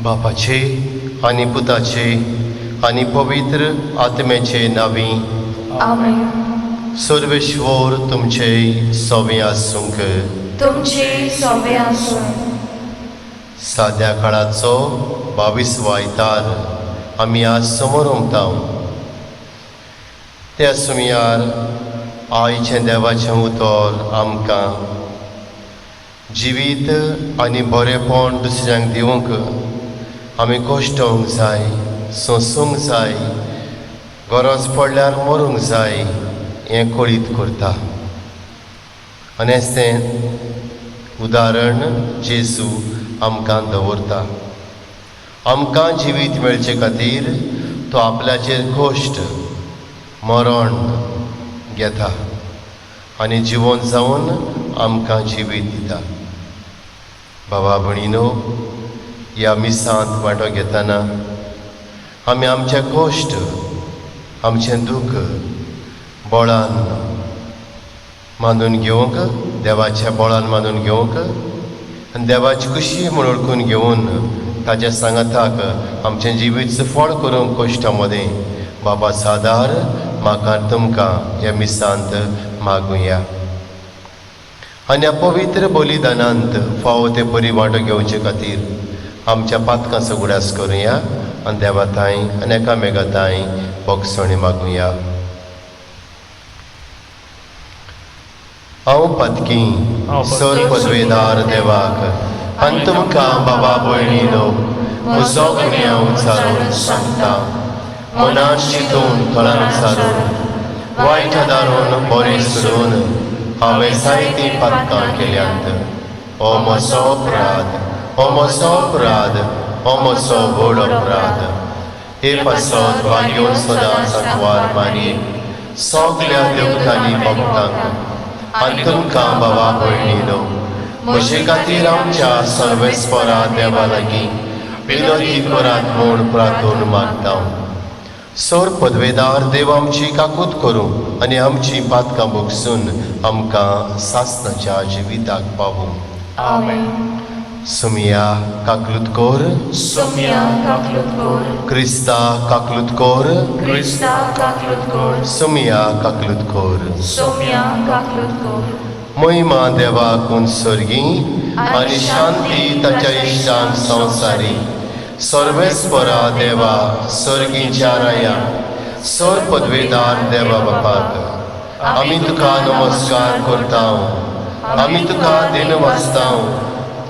बापाचे आनी पुताचे आनी पवित्र आत्म्याचे नावी आमेन. सर्वेश्वर तुमचे सोवे आसूंक. तुमचे सोबे आसूं. साद्या काळाचो 22वा आयतार आमी आज समोर उमताव. त्या सुमयार आयचें देवाचें उतर आमकां जिवीत आनी बरेपण दुसऱ्यांक दिवंक आमी कश्टोवंक जाय, सोंसूंक जाय, गरज पडल्यार मरूंक जाय हें कळीत करता. आनी हेच तें उदाहरण जेजू आमकां दवरता. आमकां जिवीत मेळचे खातीर तो आपल्याचेर कश्ट मरण घेता आनी जिवंत जावन आमकां जिवीत दिता. भावा भयणीनो, ह्या मिसांत वांटो घेतना आमी आमचे कश्ट, आमचें दूख बोळान मानून घेवंक, देवाच्या बोळान मानून घेवंक आनी देवाची खुशी म्हूण ओळखून घेवन ताच्या सांगाताक आमचें जिवीत सफळ करूंक कश्टा मदें बाबा सादार म्हाका तुमकां ह्या मिसांत मागुया. आनी ह्या पवित्र बलिदानांत फावो ते बरी वांटो घेवचे खातीर आमच्या पातकांचो उगडास करुया आनी देवाताय आनी एकामेकाताय बोगसणी मागुया. हांव पातकी सर पदवेदार देवाक आनी तुमकां बाबा भयणीनो म्हजो गुन्यांव विचारून सांगता. मनान चिंतून तोंडान विचारून वायट दारून बरें सोडून हांवें जायतीं पातकां केल्यांत. हो म्हजो अपराध, हो म्हजो अपराध, हो म्हजो व्हड अपराध. हे पासत वागयोन सदांच आंतवार मारी सगल्या देवतांनी भक्तांक आनी तुमकां बाबा भयणीनो म्हजे खातीर आमच्या सर्वेस्परा देवा लागीं विनती करात म्हूण प्रार्थून मागता. सर पदवेदार देव आमची काकूत करूं आनी आमची पातकां भोगसून आमकां सासणाच्या जिविताक पावूं. आमेन. सुमिया काकलूत कोर, सुमिया काकलूत कोर. क्रिस्ता काकलूत कोर, क्रिस्ता काकलूत कोर. सुमिया काकलूत कोर. सुमिया काकलूत कोर. महिमा देवाकून सर्गी आनी शांती ताच्या इश्टांक संवसारी. सर्वेस्परा देवा सर्गीच्या राया सर पदवेदार देवा बापाक आमी तुका नमस्कार करताव, आमी तुका दिनवासताव.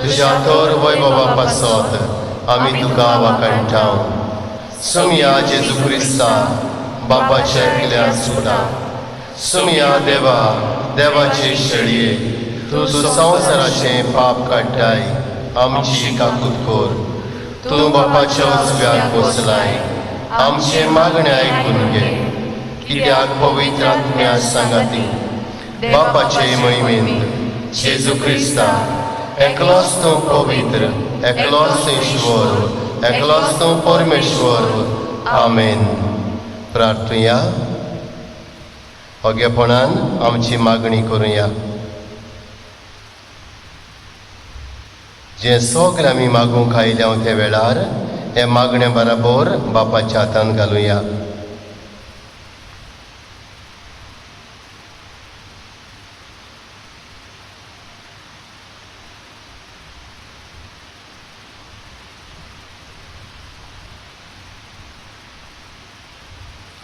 तुज्या तर वैभवा पासत आमी तुका वाकणटाव. सुमिया जेजू क्रिस्ता बापाच्या एकल्या सुता. सुमिया देवा देवाचे शेळये तूं संवसाराचें पाप काडटाय. आमची काकूत कोर. तूं बापाच्या उजव्याक बसलाय. आमचे मागणे आयकून घे. कित्याक पवित्र आत्म्या सांगाती बापाचे महिमेंत जेजू क्रिस्ता एकलोच तूं पवित्र, एकलोच ईश्वर, एकलोच तूं परमेश्वर. आमेन. प्रार्थुया. ओगेपणान आमची मागणी करुया. जें सगळें आमी मागूंक आयल्या त्या वेळार हे मागणे बराबर बापाच्या हातांत घालुया.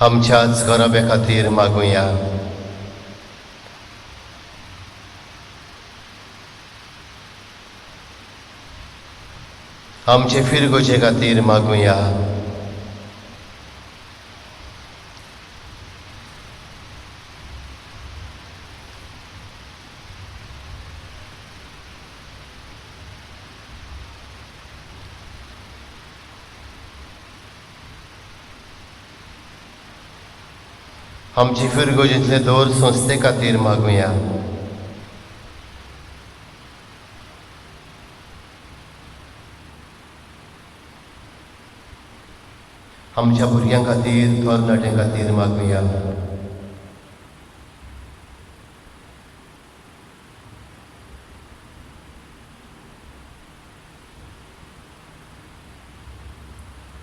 आमच्याच गरबे खातीर मागुया. आमचे फिरगोचे खातीर मागुया. आमची फिरगोजेंतले दर संस्थे खातीर मागुया. आमच्या भुरग्यां खातीर, तरणाट्यां खातीर मागुया.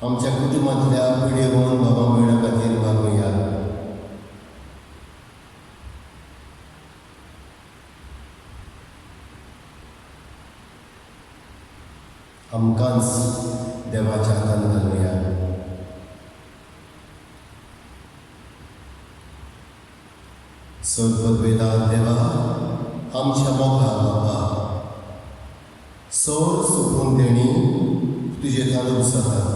आमच्या कुटुंबातल्या पिढीवरून बाबा भयणां खातीर मागुया. आमकांच देवाच्या हातान घालुया. सर्वपदवेदार देवा, आमच्या मोगा बाबा, सोर सोपून तेणी तुजे तालूक जातात.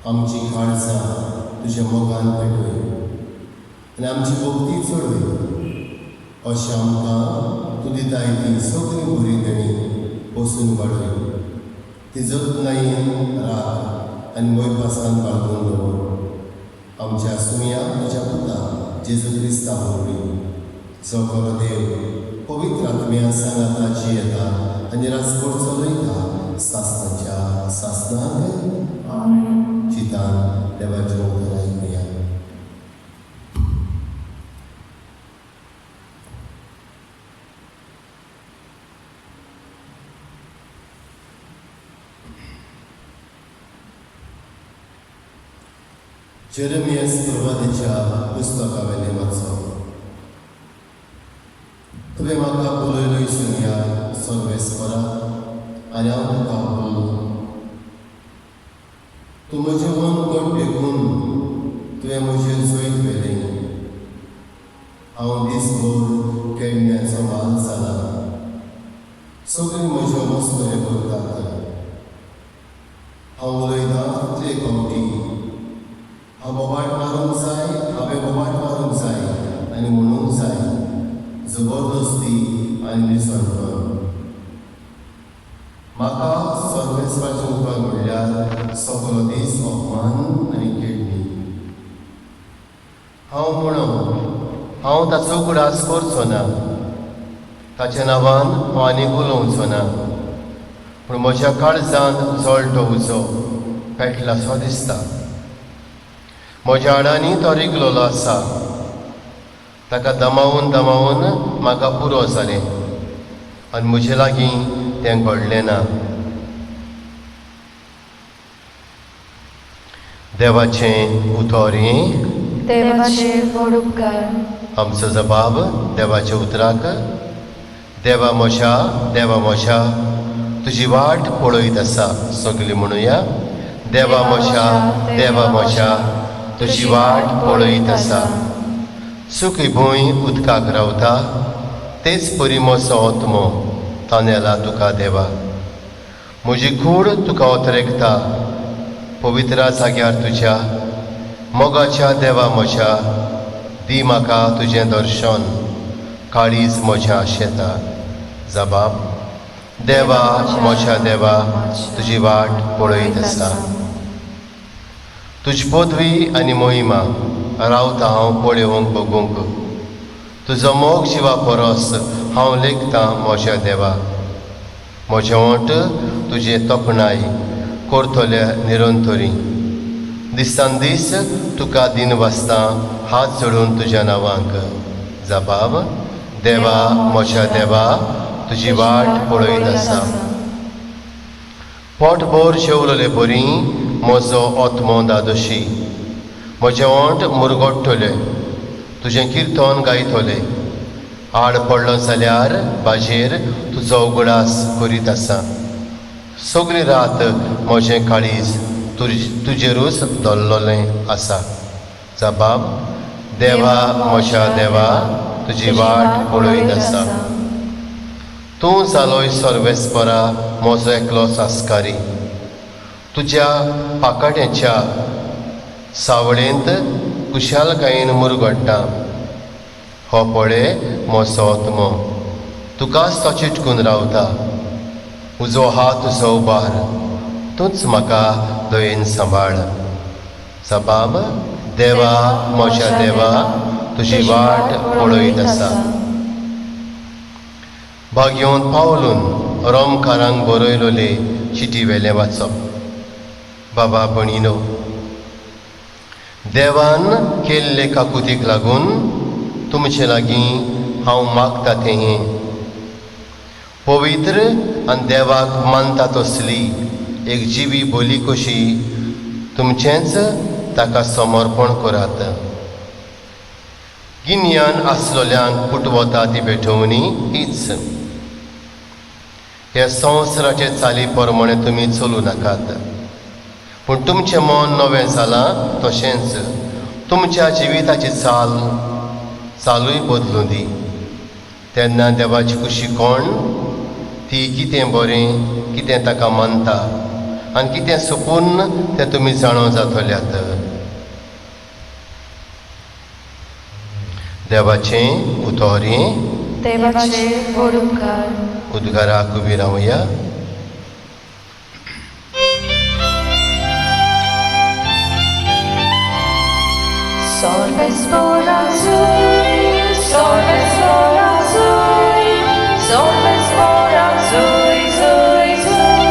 आमची काळजां तुज्या मोगान पेटय आनी आमची भोवती चडय. अशें आमकां तूं दिताय ती सगळीं बरी तेणी बसून वाडय. ती जतनायेन राख आनी मोयपासान बाळगून दवर. आमच्या सुमया तुज्या पुता जेजू क्रिस्ता वरवीं जो खरो देव पवित्र आत्म्या सांगाताची येता आनी राजकोट चलयता सासणाच्या सासणाक आमेन. चितान देवाचें उतर आयकुया. जेरेमियास प्रवादीच्या पुस्तकावेलें वाचप. तुवें म्हाका पळयलोय सुनिया सर्वेस्परा आनी हांव तुका पळयलो. तूं म्हजें मन घट देखून तुवें म्हजें जैत वेलें. हांव दिसभर केण्ण्याचो माल जाला. सगळीं म्हज्यो मस्कऱ्यो करतात. हांव उलयतां तितले फावटी हांव बोबाट मारूंक जाय, हांवें बोबाट मारूंक जाय आनी म्हणूंक जाय जबरदस्ती आनी निसणपण. म्हाका सर्वेस्वाचें उपाय म्हणल्यार सगळो दीस अपमान आनी केडणी. हांव ताचो कुडास करचो ना. ताच्या नांवान हांव आनीक उलोवचो ना. पूण म्हज्या काळजांत जळटो उजो पेटलासो दिसता. म्हज्या आडांनी तो रिगलोलो आसा. ताका दमावून दमावून म्हाका पुरो जालें आनी म्हजे लागीं तें घडलें ना. देवाचें उतोरें देवाचे व्हड उपकार. आमचो जबाब देवाच्या उतराक. देवा मोशा तुजी वाट पळयत आसा. सगळीं म्हणुया, देवा मोशा तुजी वाट पळयत आसा. सुखी भूंय उदकाक रावता, तेच परी मोसो ओतमो तानेला तुका देवा. म्हजी कूड तुका ओतरेकता पवित्र जाग्यार तुज्या. मोगाच्या देवा मोशा दी म्हाका तुजें दर्शन. काळीज म्हज्या आशेता. जबाब देवा मोशा तुजी वाट पळयत आसा. तुजी पदवी आनी मोहिमा रावता हांव पळोवंक बगूंक. तुजो मोग जिवा परस हांव लेखतां मोशा देवा. म्हजें ओंठ तुजें तोखणाय करतले निरंतरी. दिसान दीस तुका दिन वाचता हात जोडून तुज्या नांवांक. जबाब देवा मोशा तुजी वाट पळयत आसा. पोटभर जेवलोले बरी म्हजो ओतमो दादोशी. म्हजें ओंठ मुरगोडटले तुजें किर्तन गायतले. आड पडलो जाल्यार बाजेर तुजो उगडास करीत आसा. सगळी रात म्हजें काळीज तुजेरूच दल्लोलें आसा. जबाब देवा मोशा तुजी वाट पळयत आसा. तूं जालोय सर्वेस्परा म्हजो एकलो सासकारी. तुज्या पाकाट्याच्या सावळेंत कुशालकायेन मुरगडटा. हो पळे मोसो ओतमो तुकाच तो चिटकून रावता. उजो हात तुजो उबार. तूंच म्हाका दयेन सांबाळ. जबाब देवा मोशा तुजी वाट पळयत आसा. भाग्योन पावलून रोमकारांक बरयलोले चिटी वेलें वाचप. बाबा भणिनो, देवान केल्ले काकुतीक लागून तुमचे लागीं हांव मागता तें. पवित्र आनी देवाक मानता तसली एक जिवी बोली कशी तुमचेंच ताका समर्पण करात. गिन्यान आसलोल्यांक पुटवता ती भेटवणी हीच. ह्या संवसाराचे चाली प्रमाणे तुमी चलू नाकात, पूण तुमचें मन नवें जालां तशेंच तुमच्या जिविताची चालूय बदलूं दी. तेन्ना देवाची खुशी कोण ती कितें बरें, कितें ताका मानता आनी कितें सुकून तें तुमी जाणो जातल्यात. देवाचें उतोरें देवाचे व्हड उपकार. उद्गाराक उबी रावया. Solves por azul, solves por azul, solves por azul, zui, zui.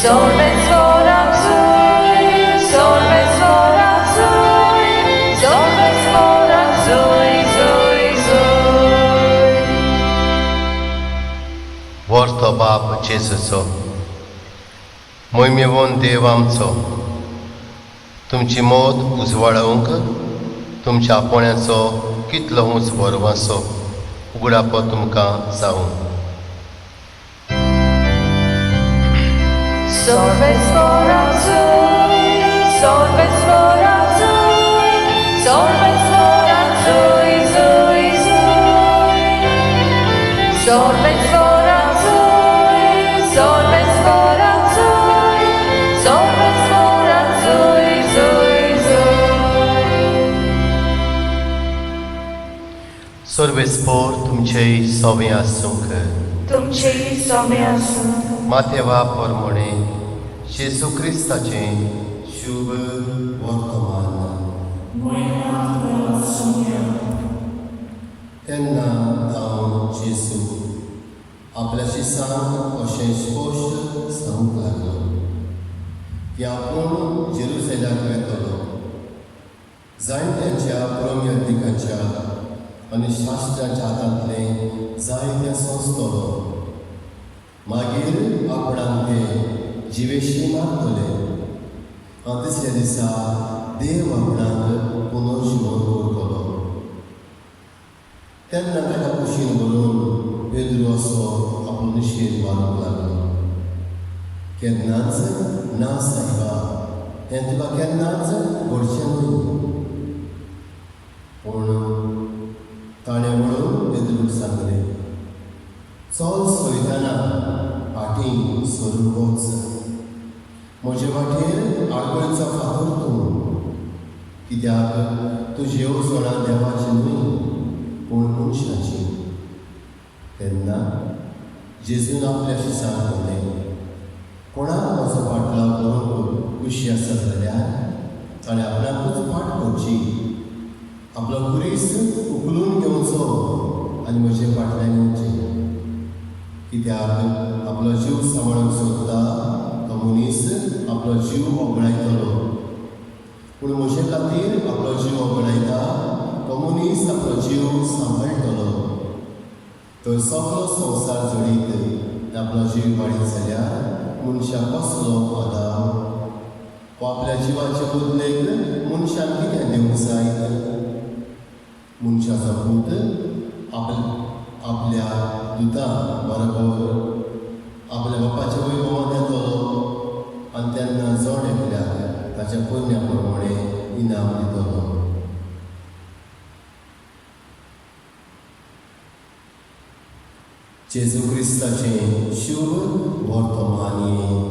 Solves por azul, solves por azul, solves por azul, zui, zui. वर्तो बाप जेजूचो, मोहिमेवंत देव आमचो, तुमची मोद उजवाडावंक तुमच्या आपोण्याचो कितलो उंच भरवंसो उगडापो तुमकां जावं. Solves por azul, solves por azul, solves por azul, zui, zui. Solves por azul, solves por azul, solves por azul, zui, zui. सर्वेस्पोर तुमचेय सोबे आसूंक. तुमची सोमे आसूं. माथेवा प्रमाणे जेजू क्रिस्ताचें शुभ वर्तमान. तेन्ना हांव जेजू आपल्या शिसांक अशें स्पश्ट सांगूंक लागलो की आपूण जेरुसलेमाक वेतलो. जाणट्यांच्या प्रम्यधिकाच्या आनी शास्त्रांच्या हातांतलें जायतें सोंसतलो. मागीर आपणाक ते जिवेशी मारतले आनी तिसऱ्या दिसा देव आपणाक पुनर्जीवन करतलो. तेन्ना ताका कुशीन व्हरून पेद्रू असो आपलो निशेध मारूंक लागलो. केन्नाच ना सायबा, हें तुका केन्नाच घडचें न्हय. पूण ताणें म्हणून पेद्रूक सांगलें, चल सोयताना फाटीं सरून वच. म्हजे वाटेर आडकोळीचो फातर तूं, कित्याक तुजी येवजणां देवाची न्हय पूण मनशाची. तेन्ना जेजून आपल्या शिसांक म्हणलें, कोणाक म्हजो फाटलाव करूंक खुशी आसा जाल्यार ताणें आपणाकूच फाट करची, आपलो कुरीस उखलून घेवचो आनी म्हजे फाटल्यान येवचें. कित्याक आपलो जीव सांबाळूंक सोदता तो मनीस आपलो जीव वगडायतलो, पूण म्हजे खातीर आपलो जीव वगडायता तो मनीस आपलो जीव सांबाळटलो. तर सगळो संवसार जोडीत आपलो जीव वाडीत जाल्यार मनशाक कसलो आदार? वो आपल्या जिवाचे बदलेक मनशान कितें दिवंक जाय? मनशाचो पूत आपल्या दुतां बरोबर आपल्या बापाच्या वैभवांत येतलो आनी तेन्ना जण एकल्याक ताच्या पुण्या प्रमाणे इनाम दितलो. जेजू क्रिस्ताचें शुभ वर्तमान ये.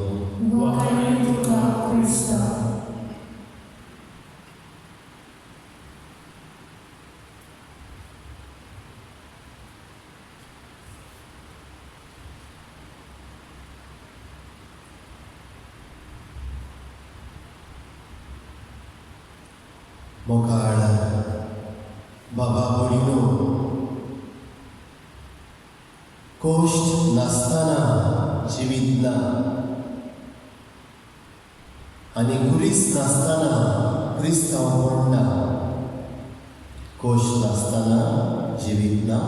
मोगाळ बाबा भयणीनो, कोश्ट नासतना जिवीत ना आनी गुरीस नासतना क्रिस्तांवपण ना. कोश्ट नासतना जिवीत ना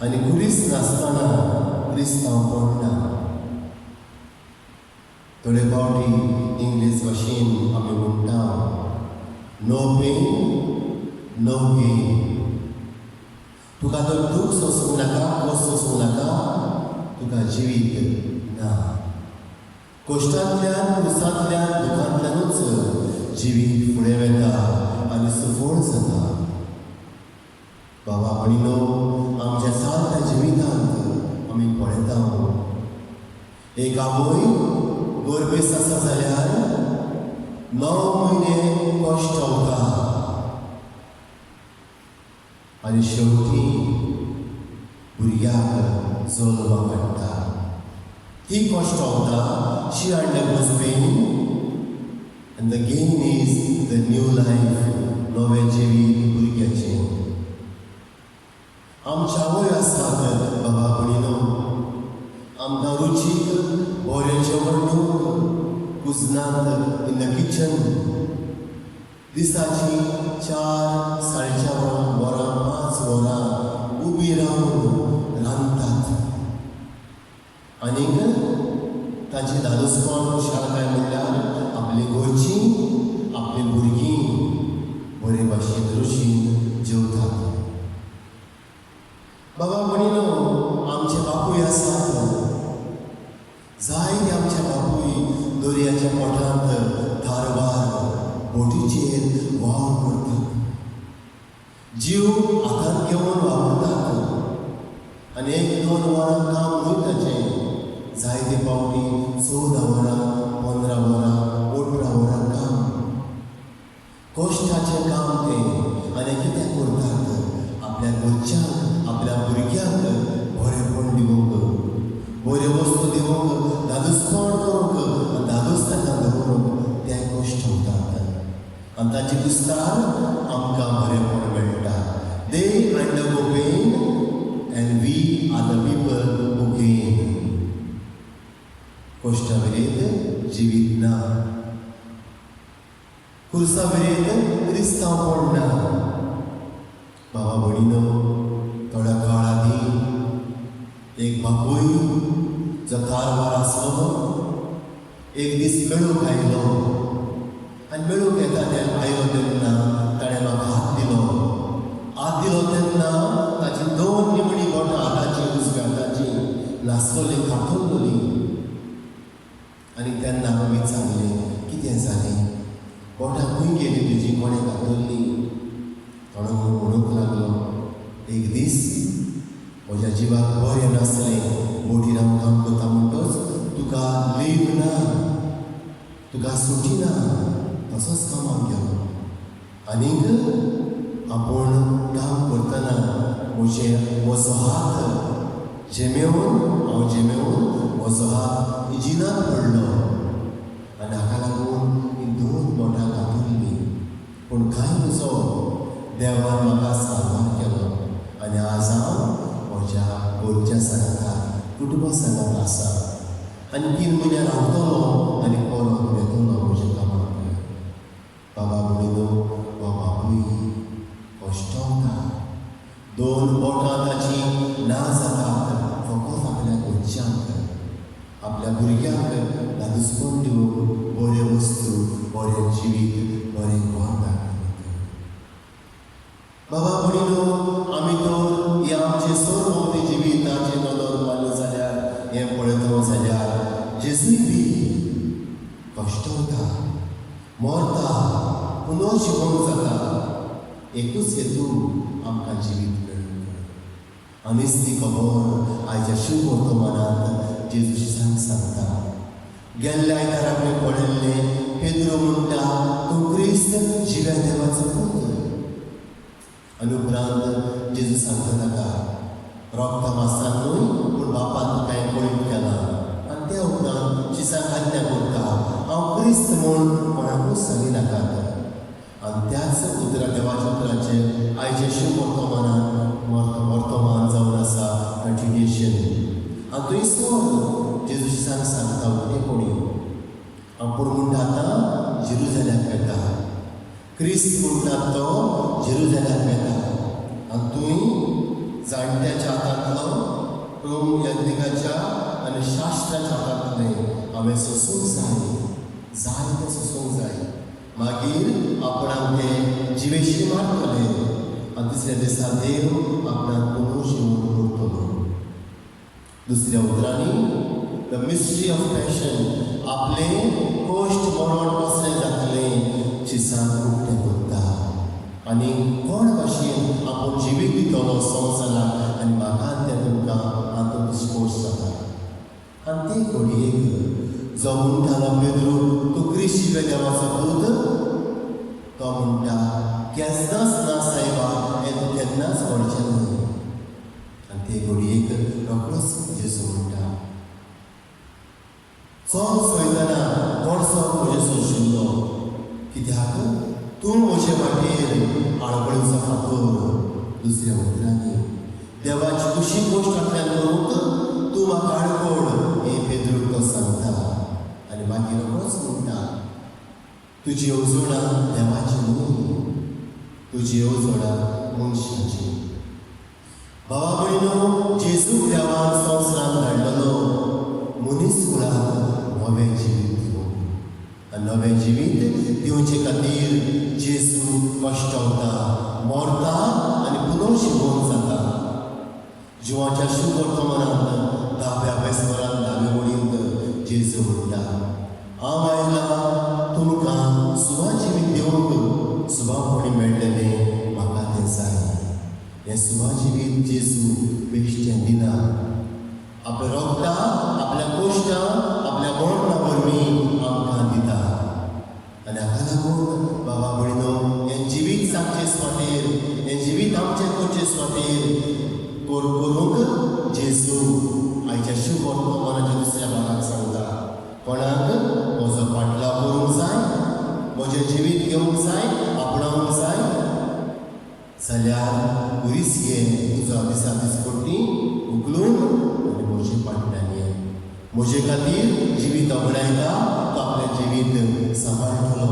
आनी गुरीस नासतना क्रिस्तांवपण ना. थोडे फावटी इंग्लीश भाशेन आमी म्हणटा नो पेन नो गेन. तुका जर दूख सोसूंक नाका, कस सोसूंक नाका, तुका जिवीत ना. कश्टांतल्यान, दुसांतल्यान, दुखांतल्यानूच जिवीत फुडें वेता आनी सफळ जाता. बाबा भयणीनो, आमच्या सारक्या जिवितांत आमी पळयता एक आवय गर्भेस आसा जाल्यार 9 म्हयने कश्ट होता आनी शेवटी भुरग्याक जल्माक हाडटा. ती कश्ट होता, she undergoes pain and the gain is the new life, नवें जिवीत भुरग्याचें. आमच्या आवय आसात बाबा भयणीनो, आमकां रुचीक बरें जेवण दिवंक कुजनांत इन द किचन दिसाची 4, 4.5 वरां, 5 वरां उबी रावन रांदतात. आनीक ताची धादोसपण शाळा म्हणल्यार आपली गोंयची आपली भुरगीं बरे भाशेन रुचीन जेवतात. बाबा भयणीनो, आमचे बापूय आसात, जायते आमचे बापूय दर्याच्या पोटांत धारवार बोटीचेर वावर करतात. जीव हातांत घेवन वावरतात आनी 1-2 वरां काम वयताचें. जायते फावटी 14 वरां, 15 वरां, 18 वरां काम. कश्टाचें काम तें. आनी कितें करतात? आपल्या घरच्यांक, आपल्या भुरग्यांक बरेंपण दिवंक, बऱ्यो वस्तू दिवंक, धादोसपण करूंक, धादोसताना दवरूंक ते कश्ट होतात. आनी ताची विस्तार आमकां बरेंपण मेळटा. They undergo pain and we are the people who gain. कश्टा वेरेंत जिवीत ना, खुर्सा वेरेंत क्रिस्तांवपण ना. बाबा भयणीनो, थोड्या काळ आदीं एक बापूय जो कारवार आसलो, एक दीस मेळूंक आयलो आनी मेळूंक येता आयलो तेन्ना ताणें म्हाका हात दिलो. हात दिलो तेन्ना ताची 2 निमणीं बोटां हाताची उजव्या हाताची नासलोली, कातरलोली. आनी तेन्ना हांवें विचारलें, कितें जालें? बोटां खंय गेली तुजी, कोणें कातरली? थोडो म्हणूंक लागलो, एक दीस म्हज्या जिवाक बरें नासलें, बोटीन हांव काम करता म्हणटच तुका लीव ना, तुका सुटी ना, तसोच कामाक गेलो. आनीक आपूण काम करतना म्हजो हात जेमेवन म्हजो हात इजिनांत पडलो आनी हाका लागून ही 2 बोटां कातरली. पूण कांय नजो, देवान म्हाका सांबाळ केलो आनी आज हांव म्हज्या गोंयच्या सांगात, कुटुंबा सांगात आसा. आनी 3 म्हयने रावतलो आनी परत येतलो म्हज्या कामाक. बाबा भयणीनो, हो बापूय कश्ट होता. 2 बोटां ताची ना जातात फकत आपल्या गोंयच्यांक, आपल्या भुरग्यांक धादोसपण दिवंक, बऱ्यो वस्तू, बरें जिवीत, बरें घर दाखोवंक. बाबा भयणीनो, आमी तर हे आमचे सरभोंवती जिविताचे नदर मारले जाल्यार, हें पळयतलो जाल्यार जेजूय बी कश्ट होता, मरता, पुनर्जीवन जाता. एकूच हेतू आमकां जिवीत मेळूंक. आनीच ती खबर आयच्या शुभ वर्तमानांत जेजूची सांगता. गेल्ल्या आयतार आमी पळयल्लें, पेद्रो म्हणटा तूं क्रिस्त जिव्या देवाचो पूत. आनी उपरांत जेजू सांगता ताका, रोगता मासान न्हय पूण बापान तुका हें कळीत केलां. आनी त्या उपरांत शिसाक आज्ञा करता, हांव क्रिस्त म्हूण कोणाकूच सांगी नाकात. आनी त्याच उतरां, देवाच्या उतराचें आयचे शुभ वर्तमान जावन आसा कंटिन्युएशन. आनी थंयसर जेजूची सांगता उठे कोणी. आपूण म्हणटा आतां जेरुसलेमाक येता. क्रिस्त म्हणटात तो जेरुसलेमाक येता. आनी तुवें जाणट्याच्या हातांतलो, रोम यज्ञिकाच्या आनी शास्त्राच्या हातांतलें हांवें सोसूंक जाय तें सोसूंक जाय. मागीर आपणाक ते जिवेशी मारतले आनी दुसऱ्या दिसा देव आपणाक पुनू जिवून उरतलो. दुसऱ्या उतरांनी द मिस्ट्री ऑफ पॅशन आपले कोश्ट मरण कसलें जातलें चिसांत उक्तें करता आनी कोण भाशेन आपूण जिवीत दितलो संवसाराक आनी म्हाका तें तुमकां हातूंत स्पोर्ट्स जाता. आनी ते घडयेक जो म्हणटालो पेद्रू तूं क्रिस्तीवे देवाचो पूत, तो म्हणटा केन्नाच ना सायबा हें तूं केन्नाच घडचें न्हय. आनी ते घडयेक रोखडोच जेजू म्हणटा चोंक सोयतना गोडसो म्हजे सोशिल्लो, कित्याक तूं म्हजे वाटेर आळवळीचो फातर. दुसऱ्या उतरांनी देवाची खुशी गोश्टांतल्यान करूंक तूं म्हाका आडकोड हें पेद्रूक तो सांगता. आनी मागीर रोखडोच म्हणटा तुजी येवजोणां देवाची न्हय, तुजी येवजोणां मनशाची. भावा भयणो, जेजू देवान संवसारांत धाडलेलो मनीस कुळाक नवें जिवीत दिवंक. आनी नवें जिवीत दिवचे खातीर जेजू कश्टावता, मरता आनी पुनः जिवंत जाता. जिवाच्या शुभ वर्तमानांत 10व्या बेस्परांत 10वे वळींत जेजू म्हणटा हांव आयलां तुमकां सुवा जिवीत दिवंक. सुवापणी मेळटलें म्हाका तें जाय. हें सुवा जिवीत जेजू बेश्टें दिना. आपल्या रोगता, आपल्या कोश्टां, आपल्या मरणां वरवीं आमकां दिता. आनी हाका लागून बाबा भयणो, हें जिवीत सांगचे सुवातेर, हें जिवीत आमचें करचे सुवातेर करूंक जेजू आयच्या शुभ वर्तमानाच्या दुसऱ्या भागाक सांगता. कोणाक म्हजो फाटलाव करूंक जाय, म्हजें जिवीत घेवंक जाय, आपणावंक जाय जाल्यार बरीच घे तुजो दिसा दिसपट्टी उखलून आनी म्हजे फाटल्यान ये. म्हजे खातीर जिवीत अगडायता, तो आपलें जिवीत सांबाळटलो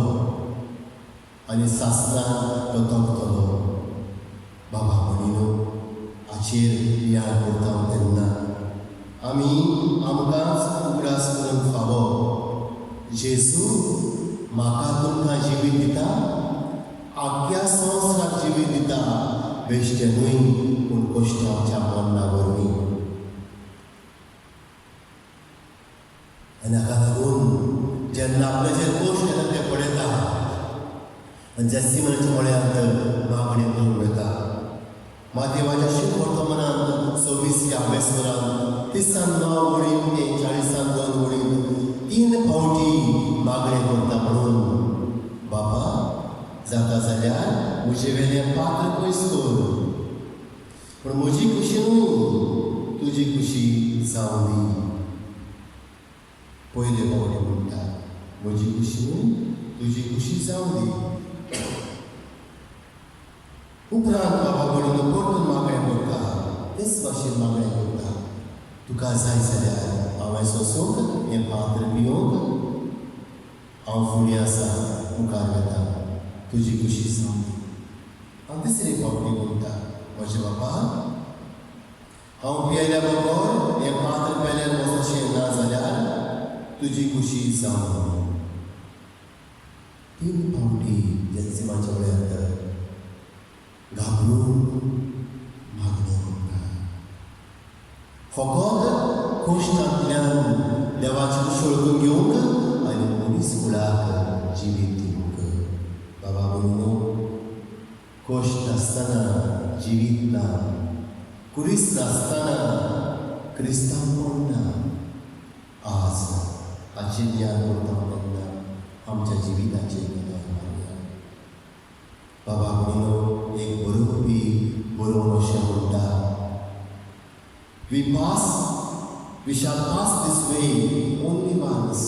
आनी सासणां तो तोपतलो. बाबा भयणीनो, हाचेर याद करता तेन्ना आमी आमकांच उगडास करूंक फावो. जेजू म्हाका तुमकां जिवीत दिता, आख्या संवसाराक जिवीत दिता, बेश्टें न्हय पूण कोश्टांच्या मरणां वरवीं. आनी हाका लागून जेन्ना आपल्याचेर कोश्ट येता ते पडयता आनी जेसिमनाच्या म्हळ्यांत मागणें करूंक येता. माध्यमाच्या शुभ वर्तमानांत 26व्या बेस्परांत 39 वळींत ते 42 वळींत 3 फावटी मागणें करता म्हणून बाबा जाता जाल्यार म्हजे वेलें पात्र पयस कर, पूण म्हजी खुशी न्हय तुजी खुशी जावं दी. पयले फावटी म्हणटा म्हजी खुशी न्हय तुजी खुशी जावं दी. उपरांत बाबा भयणीनो परतून मागणें करता, तेच भाशेन मागणें करता तुका जाय जाल्यार हांवें सोसूंक हें पात्र पिवंक हांव फुडें आसा, मुखार येता, तुजी खुशी जावं दी. हांव तिसरे फावटी म्हणटा म्हजे बाबा हांव पियेल्या बरोबर हें पात्र पेल्यार वचोशें ना जाल्यार तुजी खुशी जावं दी. 3 फावटी जेन्सिमाच्या वेळार घाबरून मागणें करता. फकत कोश्टांतल्यान देवाची कुशळकून घेवंक आनी मनीस कुळाक जिवीत दिवंक. बाबा भयणीनो, कोश्ट नासतना जिवीत ना, कुरीस नासतना क्रिस्तांवपण ना. आज हाचें ज्ञान करता तेन्ना आमच्या जिविताचेर गरज मारया. बाबा भयणीनो, एक बरोवपी बरोवन अशें म्हणटा we shall pass this way only once.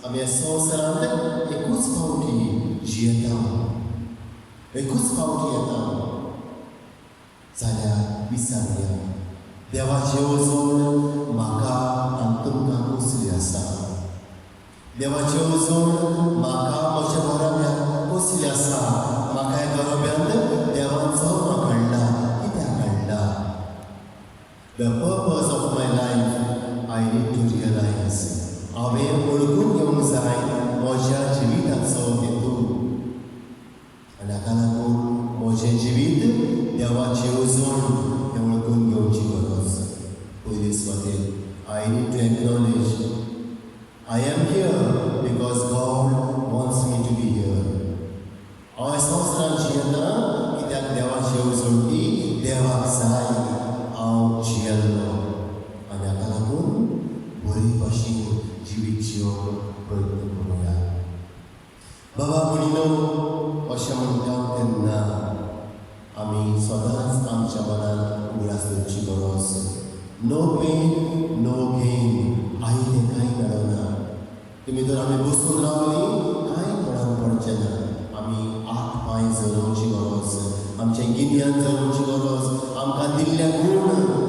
आमी ह्या संवसारांत एकूच फावटी जियेता, एकूच फावटी येता जाल्यार विसरया देवाची येवजण म्हाका आनी तुमकां कसली आसा. देवाची येवजण म्हाका म्हज्या घराब्यांत कसली आसा. म्हाका ह्या घराब्यांत देवान जल्म घडला, कित्याक घडला. The purpose of my life I need to realize. हांवें करची गरज नो पेन नो गेन आईने कांय मेळना तुमी जर आमी बसून रावली कांय कोणाक पडचें ना आमी आठ पांय जरोवची गरज आमचें गिन्यान जरोवची गरज आमकां दिल्ल्या गूण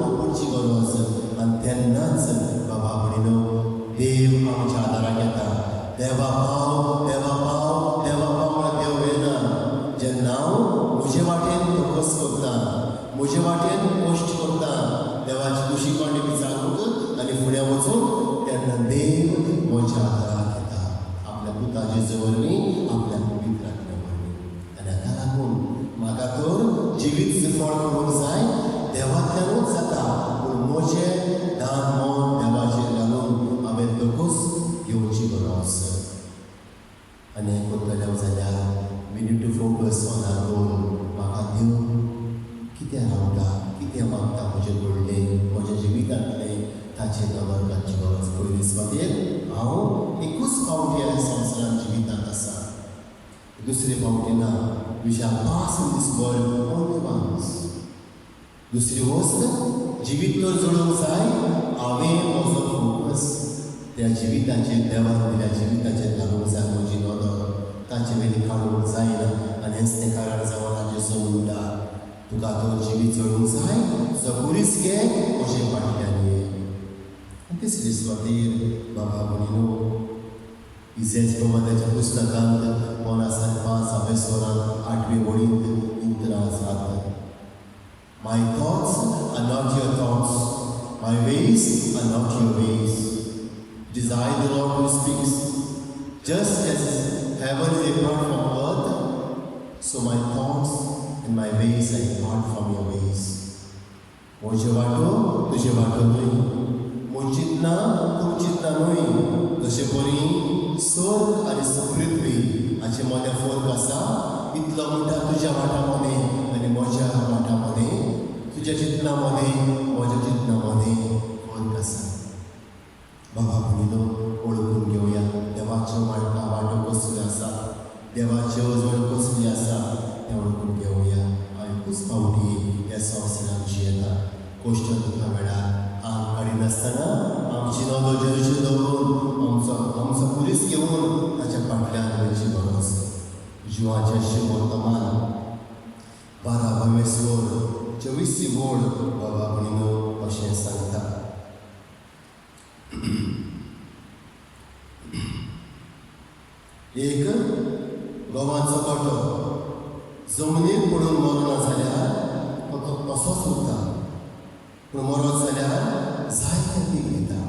वापरची गरज आनी तेन्नाच बाबा भयणीनो देव आमच्या आदाराक येता देवा पाव देवा पाव देवा पाव म्हणून देव येना जेन्ना हांव म्हजे वाटेन फोकस करता म्हजे वाटेन पोस्ट करता देवाची खुशी कोणी विचारूंक आनी फुडें वचून तेन्ना देव म्हज्या आदाराक येता आपल्या पुताचे जवळनी आपल्या पित्राच्या वरवीं आनी हाका लागून म्हाका तर जिवीत फळ करूंक जाय देवांतल्यानूच जाता पूण म्हजें दान मोल देवाचेर घालून हांवें दोकूच घेवची गरज आनी हें करतलें जाल्यार we need to focus on our goal म्हाका देव कितें रावता कितें मागता म्हजें घडलें म्हज्या जिवितांतलें ताचेर नदर घालची गरज पयली सुवातेर हांव एकूच फावटी ह्या संवसारांत जिवितांत आसा दुसरे फावटी ना we shall pass in this world only once दुसरी वस्त जिवीत तर जळोवंक जाय हांवें म्हजो फोकस त्या जिविताचेर देवान दिल्या जिविताचेर घालूंक जाय म्हजी नदर ताचे वेली काडूंक जायना आनी हेंच तें कारण जावन जेजू म्हणटा तुका तो जिवीत जळोवंक जाय सकुरीस घे अशें फाटल्यान ये तिसरी सुवातेर बाबा भयणीनो इजेज प्रवादाच्या पुस्तकांत 5 स्वरांत 8वी वळींत उतरां आसात My thoughts are not your thoughts, my ways are not your ways. It is I, the Lord, who speaks. Just as heaven is apart from earth, so my thoughts and my ways are apart from your ways. म्हजे वाटो तुजे वाटो न्हय म्हजी चिंतना तूं चिंतना न्हय जशें बरी स्वर्ग आनी पृथ्वी हाचे मदें फरक आसा इतलो म्हणटा तुज्या वाटा मदें आनी म्हज्या वाटा मदें तुज्या चिंतना मदें म्हज्या चिंतना मदें फरक आसा बाबा भयणीनो ओळखून घेवया देवाच्यो वाटो कसल्यो आसा देवाच्यो येवजण कसली आसा तें ओळखून घेवया एकूच फावटी ह्या संवसारांत जियेता गोश्ट तुका मेळ्ळा आंग काडिनासतना आमची नदर जेजू दवरून आमचो पुलीस घेवन ताच्या फाटल्यान वयची गरज जिवाचें वर्तमान 12 स्वर 24 वोळ बाबा भयणीनो अशें सांगता एक गवांचो गोठो जमनीर पडून मरना जाल्यार तो तसोच उरता पूण मरत जाल्यार जायतें पीक येता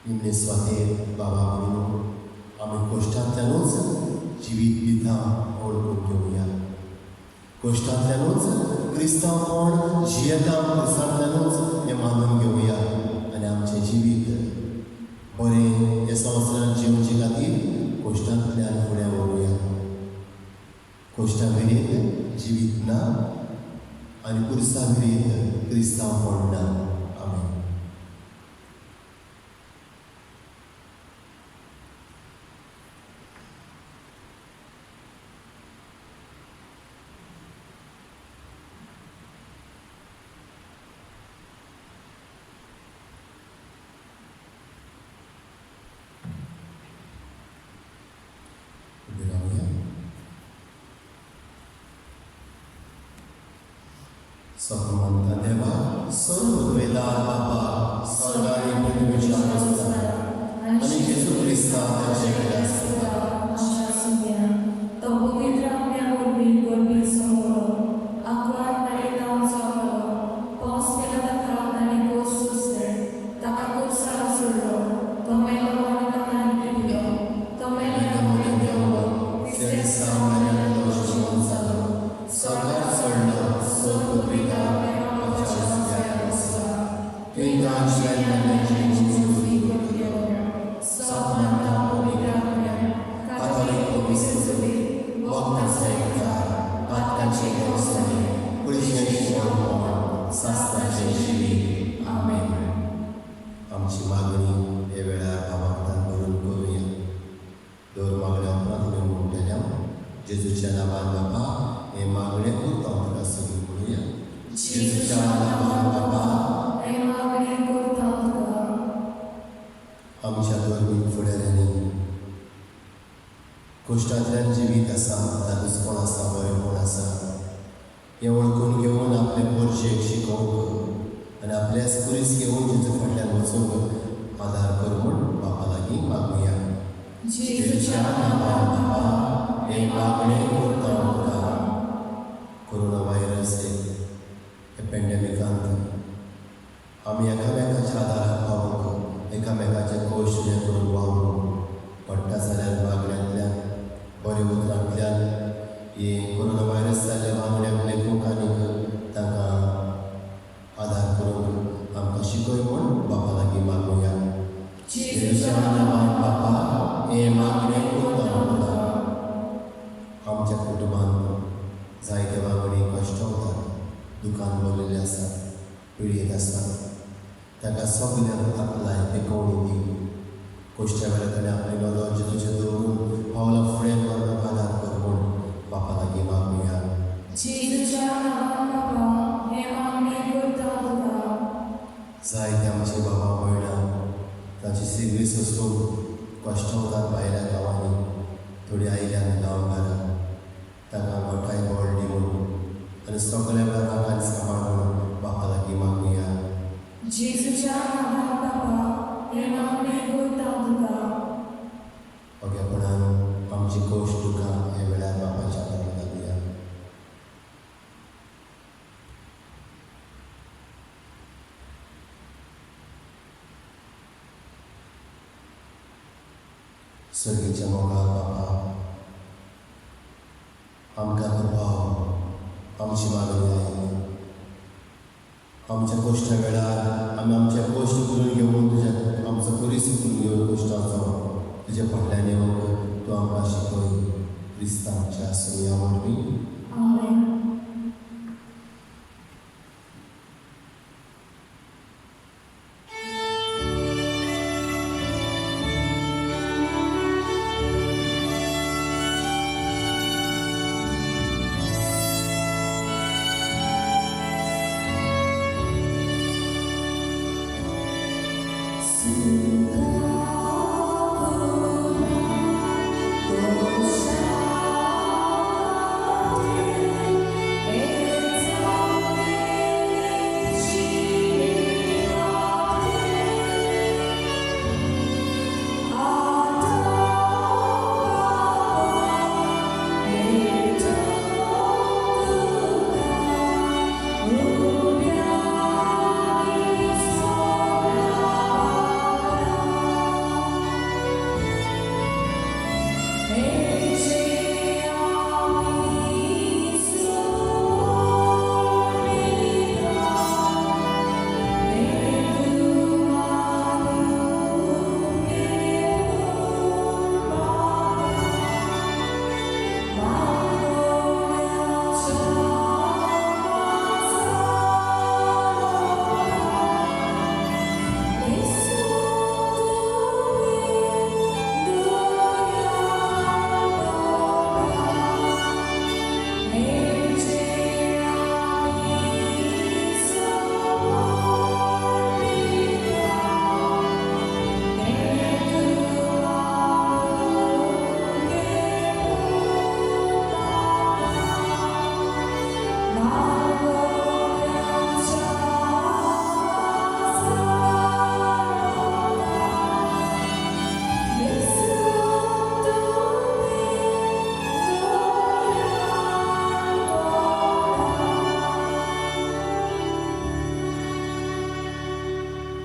निमणे सुवातेर बाबा भयणीनो आमी कश्टांतल्यानूच जिवीत दिता ओळखून घेवया कश्टांतल्यानूच क्रिस्तांवपण जियेता क्रिस्तांतल्यानूच हें मानून घेवया आनी आमचें जिवीत बरें ह्या संवसारांत जिवचे खातीर कश्टांतल्यान फुडें व्हरुया कश्टां विरीत जिवीत ना आनी पुरसां विरीत क्रिस्तांवपण ना आमेन सहमंता देवा सर्व वेदार बाबा स्वर्गाने पृथ्वीच्या आसता आणि येशू ख्रिस्ताच्या जगात तो पवित्र आपल्या गोरबी समोर आंकवार नारेदाव जावलो पावस केला ताका आनी पावस सुसले ताका कुरसार सोडलो तो मेलो आनी ताका निवडिलो तो मेलो आनी देवलो तिसऱ्या दिसा तो जिवंत जालो स्वर्गार चडलो स्वर्ग पिता आमची मागणी हे वेळार भावार्थान करून करूया दोन मागण्या प्रार्थना म्हणटल्या जेजूच्या नांवान बाबा हे मागणे खूब तुका सगळी म्हणुया जेजूच्या नांवान फुडाऱ्यांनी कोश्टांतल्यान जिवीत आसा तातूंच कोण आसा बरें कोण आसा हें वळखून घेवन आपले पोरशेक शिकोवंक आनी आपल्याच कुरीस घेवन जेजू फाटल्यान वचूंक आदार कर म्हूण बापा लागीं मागुया. जेजूच्या नांवान बाबा हे मागणें करता तुका. कोरोना व्हायरस हे पेंडेमिकांत आमी एकामेकाच्या आदाराक पावूंक एकामेकाचे कोश तुजें करून वावरूंक पडटा जाल्यार मागण्यांतल्यान बरे उतरांतल्यान हे कोरोना व्हायरस जाल्ल्या वांगड्यांक लेखूंक आनीक तांकां आदार करूंक आमकां शिकय म्हूण बापा लागीं मागुया. जेजूच्या नांवान बापा हे मागणें करता तुका. आमच्या कुटुंबांत जायते वांगडी कश्ट वतात, दुकान भरलेलें आसा, पिळयेक आसा, ताका सगल्यांक आपलाय पेकोवणी दी. कोश्ट्या वेळार ताणें आपली नदर जेजूचेर दवरून पावलां फुडें व्हरपाक आदार कर म्हूण बापा लागीं मागुया. जेजूच्या नांवान बाबा हे मागणें करता तुका. जायते आमचे बाबा भयणां तांची सिगरी सोंसून कश्ट वतात भायल्या गांवांनी, थोडी आयल्यान गांवकारां तांकां गोठाय बोड दी म्हूण आनी सगल्या घरांक सांबाळ म्हूण बापा लागीं मागुया. जेजूच्या नांवान बाबा हे मागणें करता तुका. ओगेपणान आमची कोश तुका हे वेळार बापाच्या आदाराक लागुया. सर्गीच्या मोगाळ बापा आमकां कृपाव आमची मागणी आयक. आमच्या कोश्टा वेळार आमी आमचे कोश्ट करून घेवन तुज्या आमचो कुरीस करून घेवन कोश्टाचो तुज्या फाटल्यान येवंक तूं आमकां शिकय. क्रिस्तांच्या सुया वरवीं आमेन.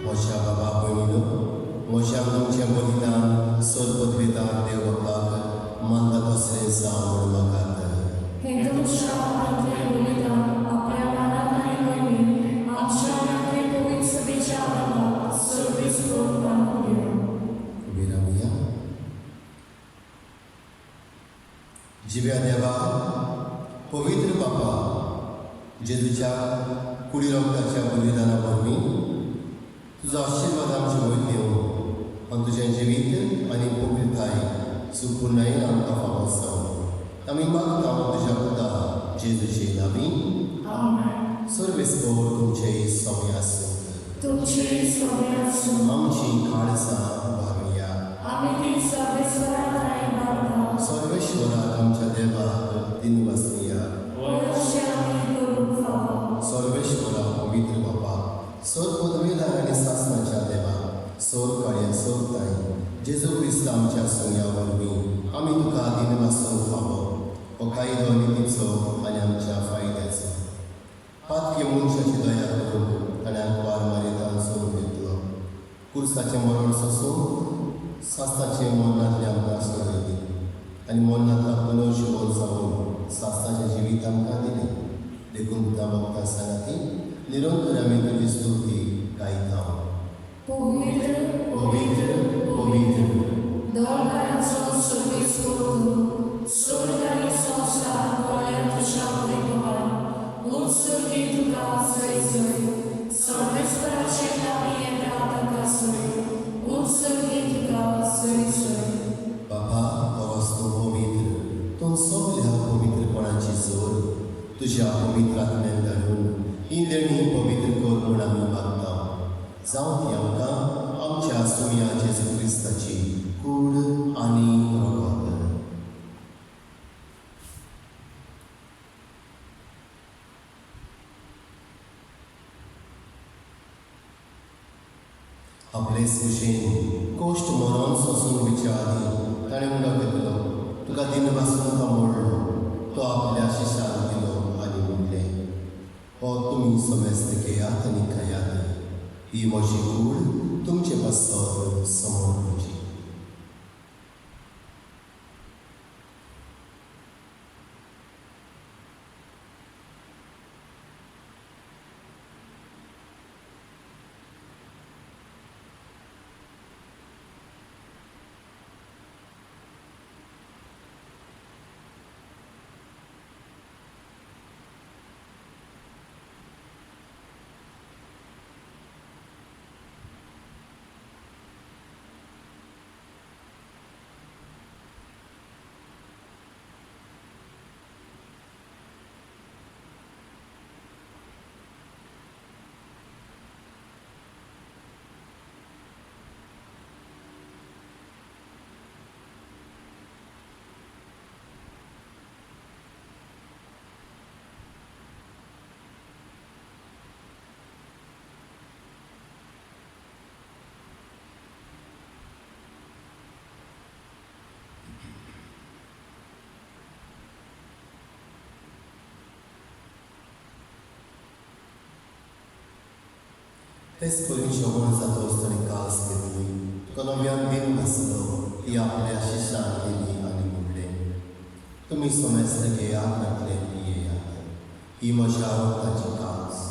म्हज्या बाबा भयणीनो, म्हज्या तुमचें बलिदान सोदपत्रितार देव बापाक मानता तसलें जावं म्हूण म्हाका हे तुमच्या मनांतलें बलिदान आपल्या मनांत आनी मनींत आमच्या मनांतले पवित्र सभेच्या नांवान सर्वीस करून बांदून घेवं. उबी रावया. जिव्या देवा, पवित्र बापा, जेजूच्या कुडी रक्ताच्या बलिदाना वरवीं तुजो आशिर्वाद आमचे वयर देव आनी तुजें जिवीत आनी पवित्रताय सुपूर्णायेन आमकां फावो जावं. आमी मागता तुज्या पुता जेजूचे नांवीं. आमेन. सर्वेस्पर तुमचे सवय आसूं. तुमची सवय आसूं. आमची काळजां उबारुया. आम्ही ती सर्वेश्वरात आणि बाळगता. सर्वेश्वराक आमच्या देवाक दिन बसया. अवश्य आम्ही करून फावो. सर्वेश्वरा पवित्र बापा, सोर पदवीदार आनी सासणाच्या देवा, सोर काळ्या सोर ताई, जेजू क्रिस्त आमच्या सोंग्या वरवीं आमी तुका दिन वासूंक फावो. हो कायदो नितीचो आनी आमच्या फायद्याचो. पातकी मनशाची दया करून ताणें वार मारितान सोडून घेतलो. कुर्साचें मरण सोंसून सासणाचे मरणांतले आमकां सोडयली आनी मरणांतलो पुनर्जीवन जावन सासणाचें जिवीत आमकां दिलें. देखून तुका भक्तां सांगाती निरंतर आमी तुजी स्तुती गायता. पवित्र पवित्र पवित्र दोळकाराचो सर्वेस्वर तूं, स्वर्ग आनी संवसार गोंया तुज्या वैभवान उत्सर्गी तुका सय सय. सर्वेस्वराचे नांव येता ताका सय, उत्सर्गी तुका सय सय. बाबा परस तूं पवित्र, तूं सगळ्या पवित्रपणाची जोर तुज्या पवित्र आत्म्यान धाडून ही लेणी पवित्र कर म्हूण आमी मागता. जावं ती आमकां आमच्या सुम्या जेजू क्रिस्ताची कूड आनी रगत. आपलेच कुशीन कोश्ट मरण सोसून विचारी ताणें उडो घेतलो. तुका दिन वासून तो मोडलो. तो आपल्या शिशान दिलो आनी म्हणलें, हो तुमी समेस्त घेयात आनी खायात. ही म्हजी कूड तुमचे बसत समोर म्हजी. तेच पयलीं जेवण जातोच ताणें कास घेतली. तुका नव्यान दिन नासलो ती आपल्या शिशान दिली आनी म्हणलें, तुमी समेस्त घेयात नातले पियेयात. ही म्हज्या रगताची कास,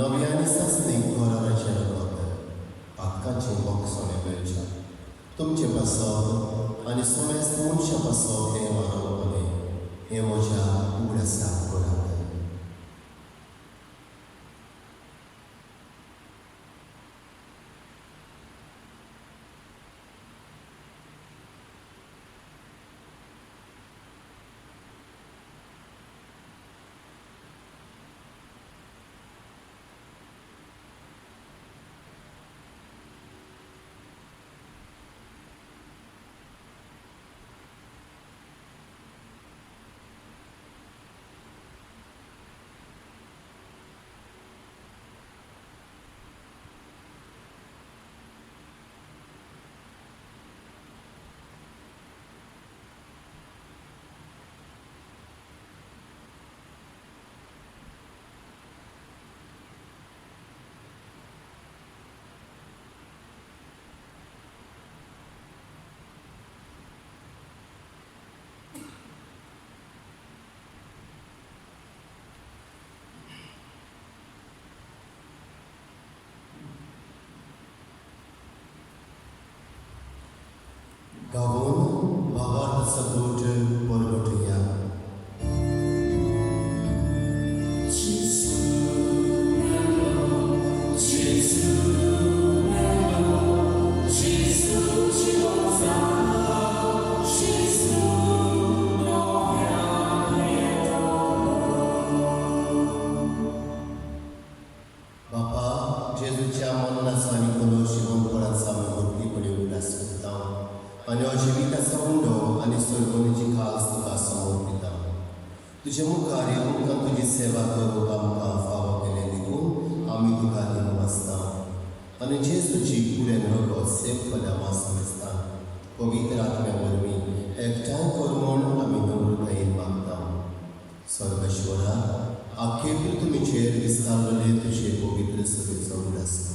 नव्यानी सासणीक गोराचे रगत, पातकाचें मोगसोणें वेळच्या. तुमचे पासत आनी समेस्त मनशां पासत हें मारवपलें. हें म्हज्या उगडासाक करात. Gavun Bhavat Sadote Porgotia. Bapa, Jezucia monna sami conosci con corazza me vorti con il naskutão. आनी हो जिविताचो उंडो आनी सुरगुणीची खास तुका समर्पिता. तुजे मुखार येवून तुजी सेवा करूंक आमकां फावो केलें देखून आमी तुका दिवंक आसता. आनी जेजूची फुडें रगत सेवफल्या वासवस्थान पवित्र आत्म्या वरवीं एकठांय कर म्हूण आमी नम्रतायेन मागता. स्वर्गेश्वरा, आख्खे पृथ्वीचेर विस्तारलेले तुजे पवित्र सभेचो उगडास कर.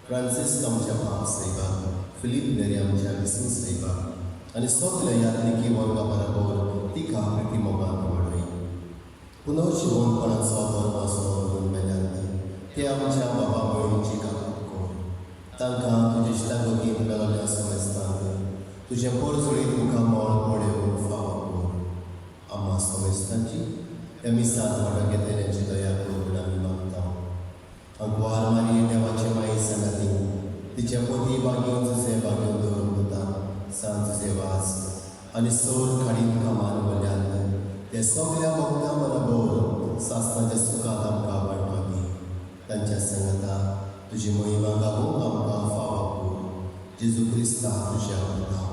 फ्रांसीस आमच्या बाब साहेबाक, फिलीप नेरी आमच्या विष्णू साहेबाक आनी सगल्या यात्रिकी वर्गा बरोबर तिका प्रतिमोगान वाडय. पुनर्जीवनपणाचो धर्म सोडून मेल्यान ते आमच्या बाबा भयणीची काकूट कर. तांकां तुजे इश्टागतींत मेळल्या समेस्तांत तुजे परजळीत तुका मोळ पडूंक फावो कर. आम्हा समेस्तांची ह्या मिसांत वांटो घेतल्याची दया करून आमी मागता. अग्वार मारये देवाचे माये सांगाती तिचे पती बागेवन तुजे बागेवन दवरून दिता सांज तुजे वास आनी सोर खाडीत कामान वल्यान ते सगळ्या भक्तां बरोबर सासणाच्या सुखात आमकां वांटो दी. तांच्या संगता तुजी महिमा गावूंक आमकां फावो कर. जेजू क्रिस्ता तुज्या पुता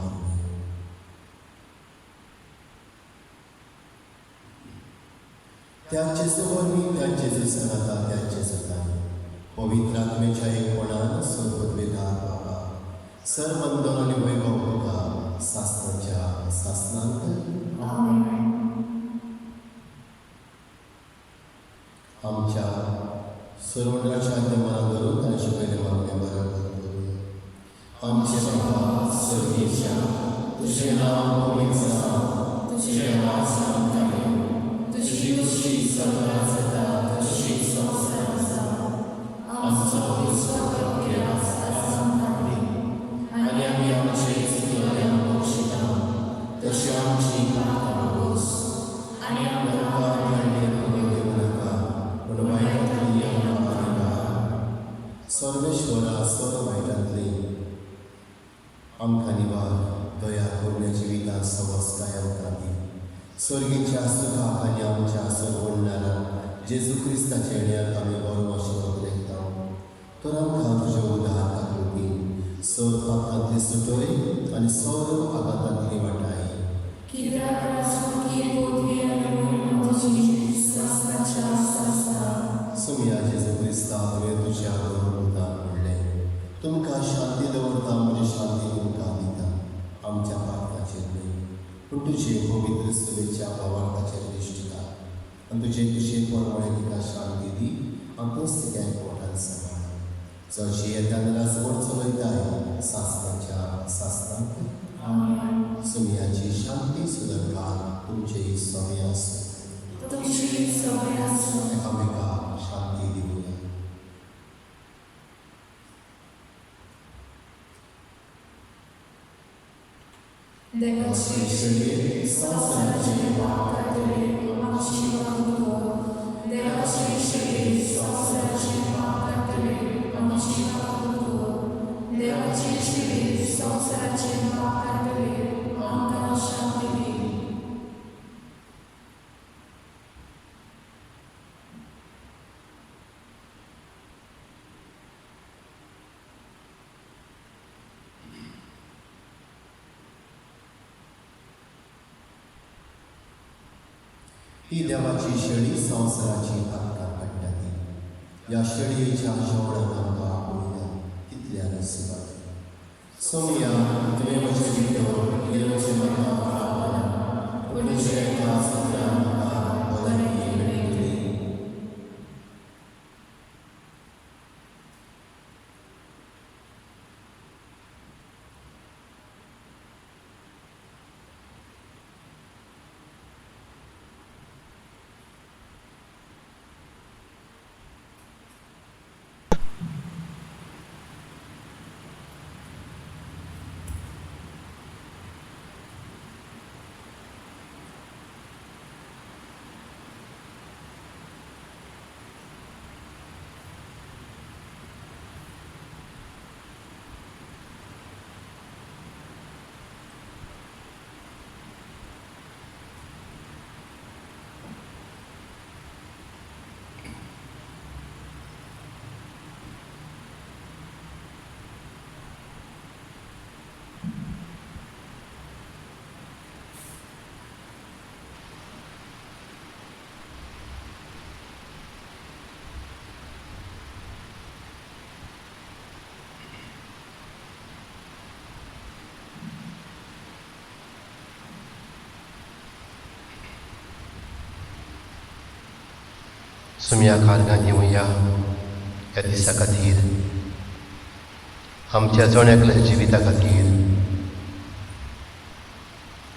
त्याचे सुवरणी त्याचे सुसंगता त्याचे सताई पवित्र आत्मेच्या एकपणान सर्वद्वेदार बाबा सर्वंदन आनी वैभव तुका सासणाच्या सासनांत आमच्या सर्वंडाच्या देवान धरून तांचे पयले मागणे बरोबर करूया. आमचे बाबा स्वर्गीच्या तुझे नाम पवित्र जावं, तुझे वास आमकां येवं, तुझी खुशी सगळ्यां जाता तशी संवसारांत जावं. आमचो दिसपत्र गिरास आयज आमकां दी आनी आमी आमचे चुकलेल्यांक बक्षिता तशी आमची पापां बोस आनी आमकां भांडेर करूं नाका पूण वायटांतली आमकां निवार. सर्वेश्वरा सर्व वायटांतली आमकां निवार. दया करून जिवितांत सवस्काय आमकां दी. स्वर्गीच्या सुखाक आनी आमच्या सर्वोन्नानाक जेजू क्रिस्ताचे येण्याक आमी बरो आशिर्वाद लेखता. तर आमकां तुज्या उदार काकुळटी सर पापांतली सुटय आनी सर आघातांतली वाटाय. कित्याक राजमुखी पृथ्वी आनी महिमा तुजी शास्त्राच्या शास्त्रा. सुमया जेजू क्रिस्ता तुवें तुज्या उदार म्हणलें तुमकां शांती दवरता म्हणजे शांती तुमकां दिता. आमच्या पापाचेर न्हय पूण तुजे पवित्र सभेच्या भावार्थाचेर दिश्टिता आनी तुजे कुशेन परमळे तिका शांती दी आनी तोच तिका एकवटान सांबाळ. जशी येताना राजवट चलयताय सासणाच्या सासनांत सुमयाची शांती सुदरकाल तुमचे सवय आसूं. तुझी सवय आसूं. एकामेकाक शांती दिवया. देवाची शरीर संसाराचे पाप कातले आमची वागणूक. देवाची शरीर संसाराचे पाप कातले आमची वागणूक. देवाची शरीर संसाराचे पाप कातले आमकां शांती दी. ही देवाची शेळी संवसाराची आमकां काडटा ती. ह्या शेळयेच्या जेवणान आमकां आपयल्या तितल्या नशिबात. सोमया तुवें म्हजें भितर येवचें म्हाका आवडना पूण तुजें एका सत्रान म्हाका भलायकी मेळटली. सुम्या खारगां दिवया ह्या दिसा खातीर आमच्या जोण्याकल्या जिविता खातीर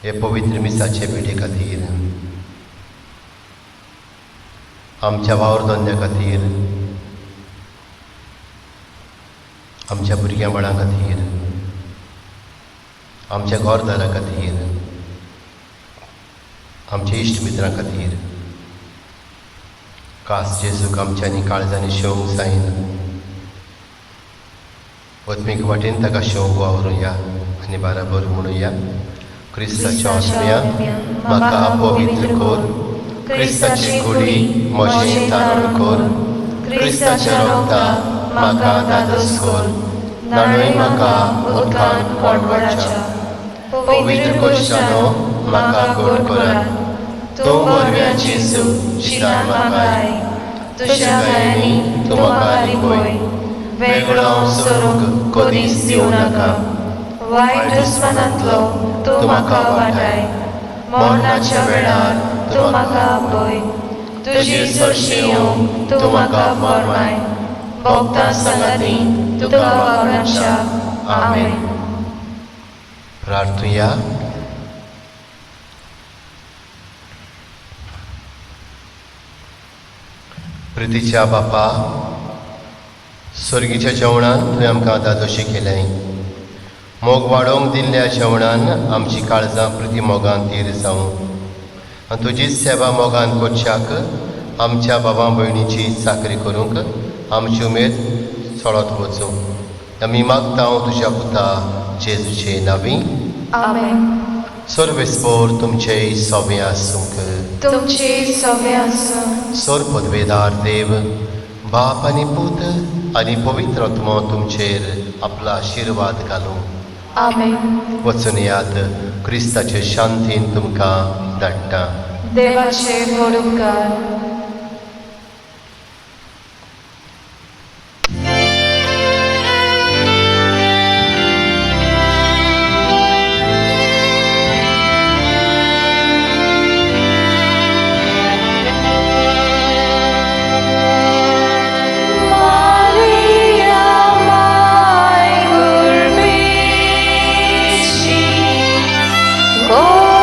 हे पवित्र मिसाचे भेटे खातीर आमच्या वावरधंद्या खातीर आमच्या भुरग्यां बाळां खातीर आमच्या घरदारां खातीर आमच्या इश्ट मित्रां खातीर खास जेजूक आमच्यांनी काळजांनी शेवंक जायन वत्मीक वाटेन ताका शेवंक वावरुया आनी बाराबर म्हणुया क्रिस्ताच्या आत्म्या म्हाका अपवित्र कोर क्रिस्ताची कुडी म्हजें तारण कोर क्रिस्ताच्या रोगता म्हाका दादोस कोर नाणय म्हाका उदकान कोणवडच्या पवित्र कोश्टानो म्हाका गोड कोरात तूं वरव्या जेजू शिरान म्हाका आय तुज्या गायांनी तूं म्हाका रिपय वेगळो हांव सोरूंक कधीच दिवं नाका वायट दुस्मानांतलो तूं म्हाका वाटाय मरणाच्या वेळार तूं म्हाका आपय तुजी चडशी येवंक तूं म्हाका फरमाय भोगतां सांगाती तुका वागणाच्या आमेन. प्रार्थुया. प्रितीच्या बापा, स्वर्गीच्या जेवणान तुवें आमकां दादोशी केलें. मोग वाडोवंक दिल्ल्या जेवणान आमची काळजां प्रती मोगान तीर जावं आनी तुजीच सेवा मोगान करच्याक आमच्या बाबा भयणीची चाकरी करूंक आमची उमेद चडत वचूं. आमी मागता तुज्या पुता जेजूचे नांवी. आमेन. सर्वेस्पोर तुमचे सोबे आसूंक. तुमचे सोबे आसूं. सोर पदवेदार देव, बाप आनी पूत आनी पवित्र आत्मो तुमचेर आपला आशिर्वाद घालूं. आमेन. वचून याद क्रिस्ताचे शांतीन तुमकां धाडटा. देवाचे व्हड उपकार. Oh,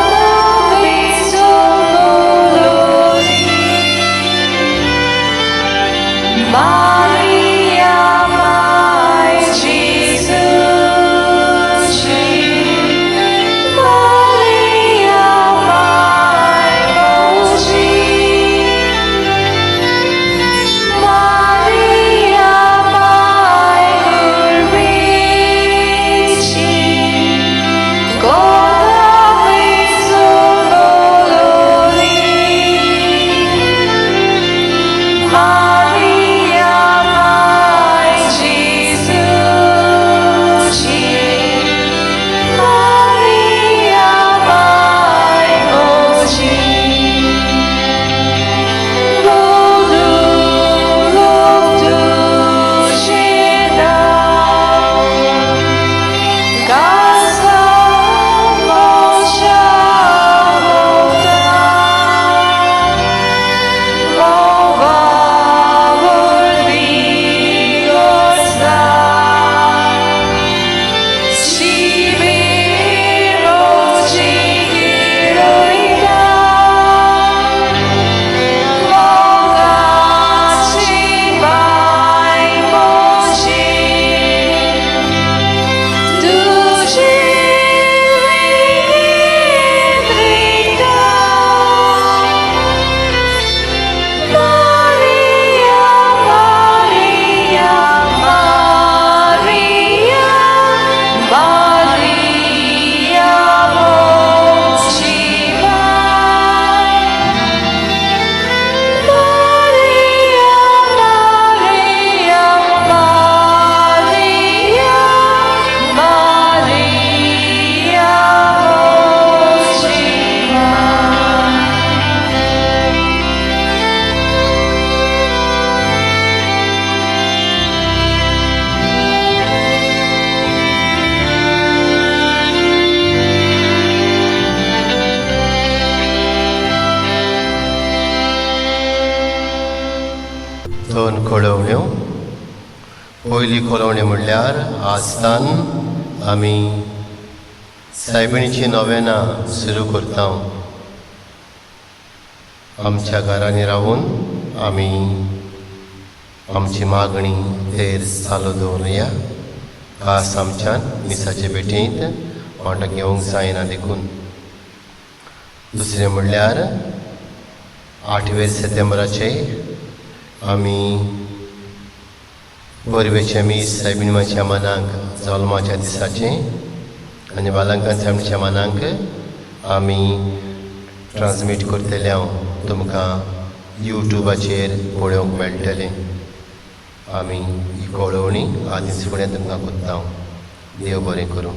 पयली कोलवणी म्हणल्यार आजतान आमी सायबिणीची नोवेनां सुरू करता. आमच्या घरांनी रावून आमी आमची मागणी तेर चालू दवरुया. खास आमच्यान मिसाचे भेटेंत वांटो घेवंक जायना देखून. दुसरें म्हणल्यार 8 सेप्टेंबराचे आमी परवेच्या मीस सायबिणीच्या मनाक जल्माच्या दिसाचे आनी बालकांच्या मनाक आमी ट्रान्समीट करतले तुमकां यूट्यूबाचेर पळोवंक मेळटलें. आमी ही कळोवणी आदींच फुडें तुमकां कोत्ता. देव बरें करूं.